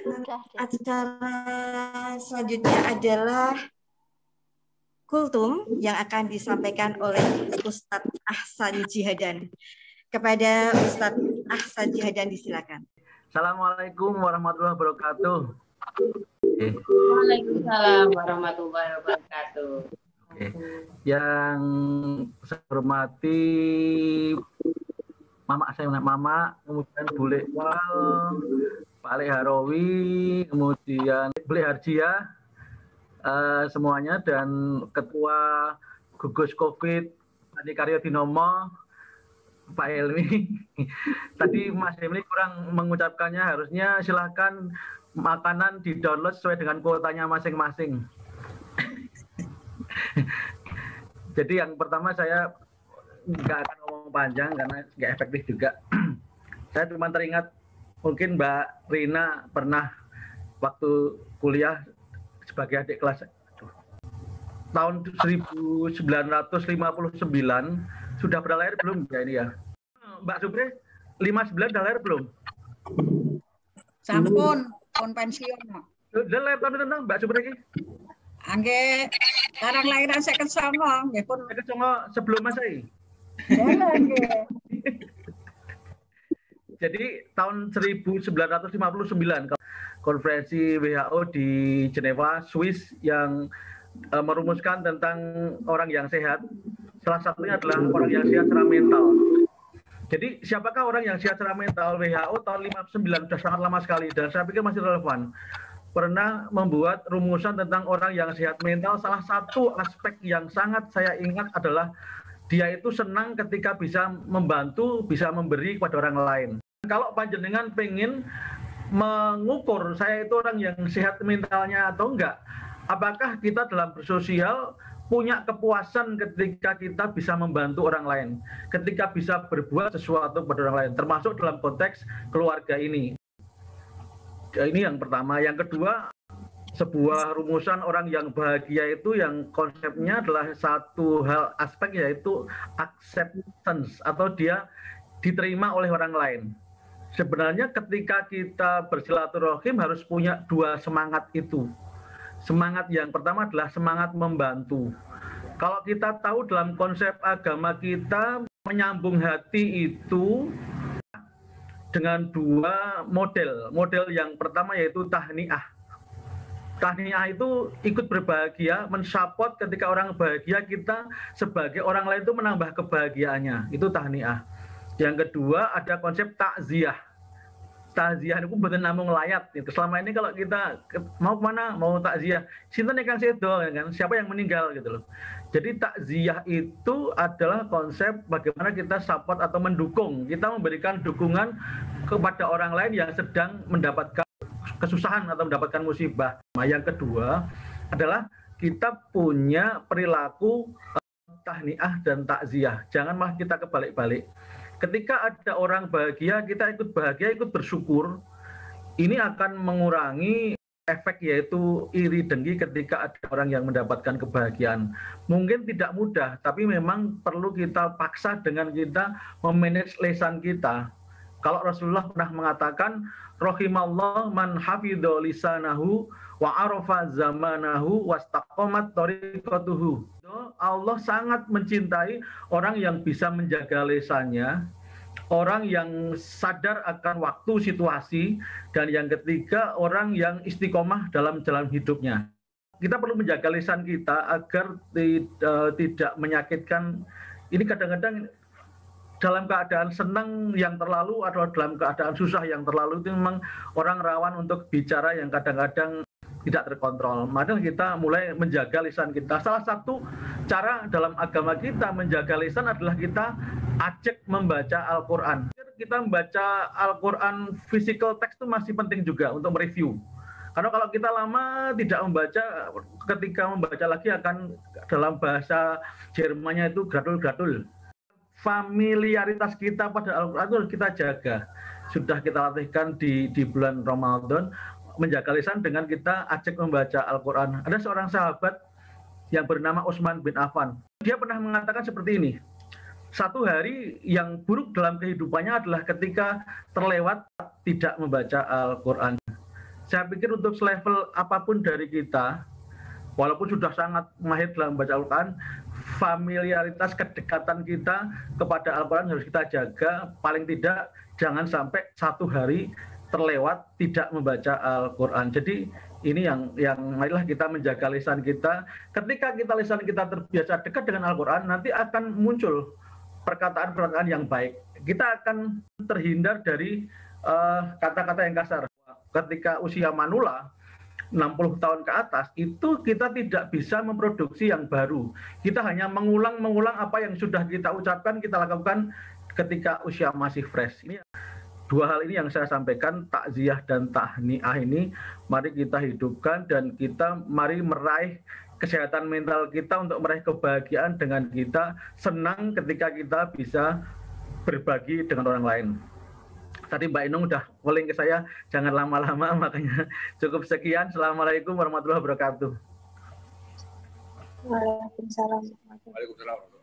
Acara selanjutnya adalah kultum yang akan disampaikan oleh Ustadz Ahsan Jihadan. Kepada Ustadz Ahsan Jihadan disilakan. Assalamualaikum warahmatullahi wabarakatuh. Waalaikumsalam warahmatullahi wabarakatuh. Yang saya hormati Mama, kemudian Bule Iqbal, Pak Ale Harawi, kemudian Bule Harjiah, semuanya, dan Ketua Gugus Covid Adi Karyo Dinomo, Pak Helmi. Tadi Mas Helmi kurang mengucapkannya, harusnya silahkan makanan di-download sesuai dengan kuotanya masing-masing. Jadi yang pertama saya nggak akan ngomong panjang karena nggak efektif juga. Saya cuma teringat mungkin Mbak Rina pernah waktu kuliah sebagai adik kelas tahun 1959 sudah pernah lahir belum ya ini ya? Mbak Supri 59 sudah lahir belum? Sampun, pun pensiun. Sudah lahir tahun tentang Mbak Supri ini? Angge, sekarang lahiran saya kesongong, ya pun. Saya kesongong sebelum Masehi. Jadi tahun 1959 konferensi WHO di Jenewa, Swiss yang merumuskan tentang orang yang sehat. Salah satunya adalah orang yang sehat secara mental. Jadi siapakah orang yang sehat secara mental? WHO tahun 59 sudah sangat lama sekali dan saya pikir masih relevan. Pernah membuat rumusan tentang orang yang sehat mental. Salah satu aspek yang sangat saya ingat adalah dia itu senang ketika bisa membantu, bisa memberi kepada orang lain. Kalau panjenengan pengen mengukur saya itu orang yang sehat mentalnya atau enggak, apakah kita dalam bersosial punya kepuasan ketika kita bisa membantu orang lain, ketika bisa berbuat sesuatu kepada orang lain, termasuk dalam konteks keluarga ini. Ini yang pertama. Yang kedua, sebuah rumusan orang yang bahagia itu yang konsepnya adalah satu hal aspek yaitu acceptance atau dia diterima oleh orang lain. Sebenarnya ketika kita bersilaturahim harus punya dua semangat itu. Semangat yang pertama adalah semangat membantu. Kalau kita tahu dalam konsep agama kita menyambung hati itu dengan dua model. Model yang pertama yaitu tahniah. Tahniah itu ikut berbahagia, mensupport ketika orang bahagia, kita sebagai orang lain itu menambah kebahagiaannya. Itu tahniah. Yang kedua ada konsep takziah. Takziah itu betul namung layat. Selama ini kalau kita mau kemana, mau takziah, sinten ingkang sedo, kan? Siapa yang meninggal gitu loh. Jadi takziah itu adalah konsep bagaimana kita support atau mendukung. Kita memberikan dukungan kepada orang lain yang sedang mendapatkan kesusahan atau mendapatkan musibah. Nah, yang kedua adalah kita punya perilaku tahniah dan takziah. Jangan malah kita kebalik-balik. Ketika ada orang bahagia, kita ikut bahagia, ikut bersyukur. Ini akan mengurangi efek yaitu iri dengki ketika ada orang yang mendapatkan kebahagiaan. Mungkin tidak mudah, tapi memang perlu kita paksa dengan kita memanage lisan kita. Kalau Rasulullah pernah mengatakan, rahimallah man hafidho lisanahu wa arafa zamanahu wastaqomat tariqatuhu. Allah sangat mencintai orang yang bisa menjaga lisannya, orang yang sadar akan waktu, situasi, dan yang ketiga orang yang istiqomah dalam jalan hidupnya. Kita perlu menjaga lisan kita agar tidak menyakitkan. Ini kadang-kadang dalam keadaan senang yang terlalu atau dalam keadaan susah yang terlalu itu memang orang rawan untuk bicara yang kadang-kadang tidak terkontrol. Maka kita mulai menjaga lisan kita. Salah satu cara dalam agama kita menjaga lisan adalah kita ajak membaca Al-Quran. Kita membaca Al-Quran physical text itu masih penting juga untuk mereview. Karena kalau kita lama tidak membaca, ketika membaca lagi akan dalam bahasa Jermannya itu gradul-gradul. Familiaritas kita pada Al-Quran itu harus kita jaga. Sudah kita latihkan di bulan Ramadan, menjaga lisan dengan kita ajak membaca Al-Quran. Ada seorang sahabat yang bernama Utsman bin Affan. Dia pernah mengatakan seperti ini. Satu hari yang buruk dalam kehidupannya adalah ketika terlewat tidak membaca Al-Quran. saya pikir untuk selevel apapun dari kita, walaupun sudah sangat mahir dalam membaca Al-Quran, familiaritas kedekatan kita kepada Al-Quran harus kita jaga. Paling tidak jangan sampai satu hari terlewat tidak membaca Al-Quran. Jadi ini yang marilah kita menjaga lisan kita. Ketika lisan kita terbiasa dekat dengan Al-Quran, nanti akan muncul perkataan-perkataan yang baik. Kita akan terhindar dari kata-kata yang kasar. Ketika usia manula 60 tahun ke atas, itu kita tidak bisa memproduksi yang baru. Kita hanya mengulang apa yang sudah kita ucapkan, kita lakukan ketika usia masih fresh. Ini dua hal ini yang saya sampaikan, takziah dan tahniah ini mari kita hidupkan, dan kita mari meraih kesehatan mental kita untuk meraih kebahagiaan dengan kita senang ketika kita bisa berbagi dengan orang lain. Tadi Mbak Inung udah calling ke saya, jangan lama-lama, makanya cukup sekian. Assalamualaikum warahmatullahi wabarakatuh. Waalaikumsalam. Waalaikumsalam.